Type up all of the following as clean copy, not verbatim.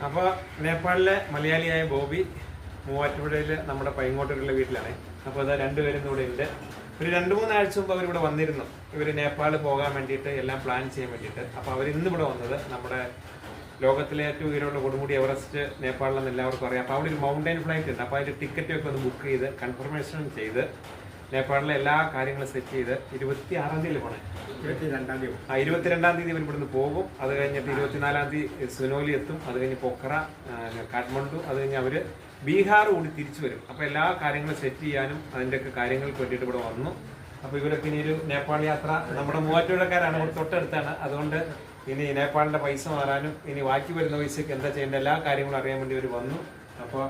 അപ്പോൾ നേപ്പാളിലെ മലയാളിയായ ബോബി മൂവാറ്റുപുഴയിൽ നമ്മുടെ പൈങ്ങോട്ടൂരുള്ള വീട്ടിലാണ്. അപ്പോൾ അത് രണ്ടുപേരും കൂടെ ഉണ്ട്. ഒരു 2-3 ആഴ്ച മുമ്പ് അവരിവിടെ വന്നിരുന്നു. ഇവർ നേപ്പാൾ പോകാൻ വേണ്ടിയിട്ട് എല്ലാം പ്ലാൻ ചെയ്യാൻ വേണ്ടിയിട്ട്. അപ്പോൾ അവർ ഇന്നിവിടെ വന്നത് നമ്മുടെ ലോകത്തിലെ ഏറ്റവും ഉയരമുള്ള കൊടുമുടി എവറസ്റ്റ് നേപ്പാളിലെന്ന് എല്ലാവർക്കും അറിയാം. അപ്പോൾ അവിടെ ഒരു മൗണ്ടൈൻ ഫ്ലൈറ്റ് ഉണ്ട്. അപ്പോൾ അതിൻ്റെ ടിക്കറ്റൊക്കെ ഒന്ന് ബുക്ക് ചെയ്ത് കൺഫർമേഷൻ ചെയ്ത് നേപ്പാളിലെ എല്ലാ കാര്യങ്ങളും സെറ്റ് ചെയ്ത് 26-ാം തീയതി പോണേ. 22-ാം തീയതി ഇവർ ഇവിടുന്ന് പോകും. അത് കഴിഞ്ഞിട്ട് 24-ാം തീയതി സുനോലി എത്തും. അത് കഴിഞ്ഞ് പൊക്ര, കാഠ്മണ്ഡു, അത് കഴിഞ്ഞ് അവർ ബീഹാർ കൂടി തിരിച്ചു വരും. അപ്പോൾ എല്ലാ കാര്യങ്ങളും സെറ്റ് ചെയ്യാനും അതിൻ്റെയൊക്കെ കാര്യങ്ങൾക്ക് വേണ്ടിയിട്ട് ഇവിടെ വന്നു. അപ്പോൾ ഇവരൊക്കെ ഇനി ഒരു നേപ്പാൾ യാത്ര, നമ്മുടെ മൂവാറ്റുപുഴക്കാരാണ്, ഇവിടെ തൊട്ടടുത്താണ്. അതുകൊണ്ട് ഇനി നേപ്പാളിൻ്റെ പൈസ മാറാനും ഇനി ബാക്കി വരുന്ന പൈസയ്ക്ക് എന്താ ചെയ്യേണ്ട എല്ലാ കാര്യങ്ങളും അറിയാൻ വേണ്ടി ഇവർ വന്നു. അപ്പോൾ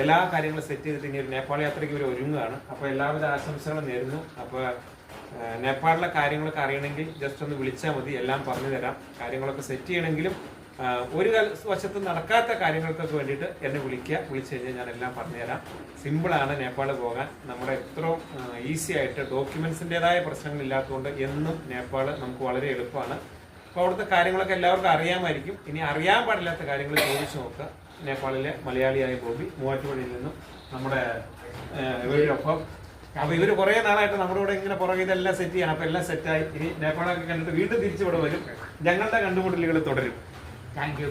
എല്ലാ കാര്യങ്ങളും സെറ്റ് ചെയ്തിട്ട് ഇനി ഒരു നേപ്പാൾ യാത്രയ്ക്ക് ഇവർ ഒരുങ്ങുകയാണ്. അപ്പോൾ എല്ലാവിധ ആശംസകളും നേരുന്നു. അപ്പോൾ നേപ്പാളിലെ കാര്യങ്ങളൊക്കെ അറിയണമെങ്കിൽ ജസ്റ്റ് ഒന്ന് വിളിച്ചാൽ മതി, എല്ലാം പറഞ്ഞു തരാം. കാര്യങ്ങളൊക്കെ സെറ്റ് ചെയ്യണമെങ്കിലും ഒരു വശത്ത് നടക്കാത്ത കാര്യങ്ങൾക്കൊക്കെ വേണ്ടിയിട്ട് എന്നെ വിളിച്ചു കഴിഞ്ഞാൽ ഞാൻ എല്ലാം പറഞ്ഞുതരാം. സിമ്പിളാണ് നേപ്പാൾ പോകാൻ. നമ്മുടെ എത്രയും ഈസി ആയിട്ട് ഡോക്യുമെന്റ്സിൻ്റെതായ പ്രശ്നങ്ങളില്ലാത്തതുകൊണ്ട് എന്നും നേപ്പാൾ നമുക്ക് വളരെ എളുപ്പമാണ്. അപ്പോൾ അവിടുത്തെ കാര്യങ്ങളൊക്കെ എല്ലാവർക്കും അറിയാമായിരിക്കും. ഇനി അറിയാൻ പാടില്ലാത്ത കാര്യങ്ങൾ ചോദിച്ചു നോക്കുക. നേപ്പാളിലെ മലയാളിയായ ബോബി മൂവാറ്റുപുഴയിൽ നിന്നും നമ്മുടെ ഇവരൊപ്പം. അപ്പോൾ ഇവർ കുറേ നാളായിട്ട് നമ്മുടെ കൂടെ ഇങ്ങനെ പുറകെ ഇതെല്ലാം സെറ്റ് ചെയ്യണം. അപ്പോൾ എല്ലാം സെറ്റായി. ഇനി നേപ്പാളൊക്കെ കണ്ടിട്ട് വീണ്ടും തിരിച്ചു ഇവിടെ വരും. ഞങ്ങളുടെ കണ്ടുമുട്ടലുകൾ തുടരും. Thank you.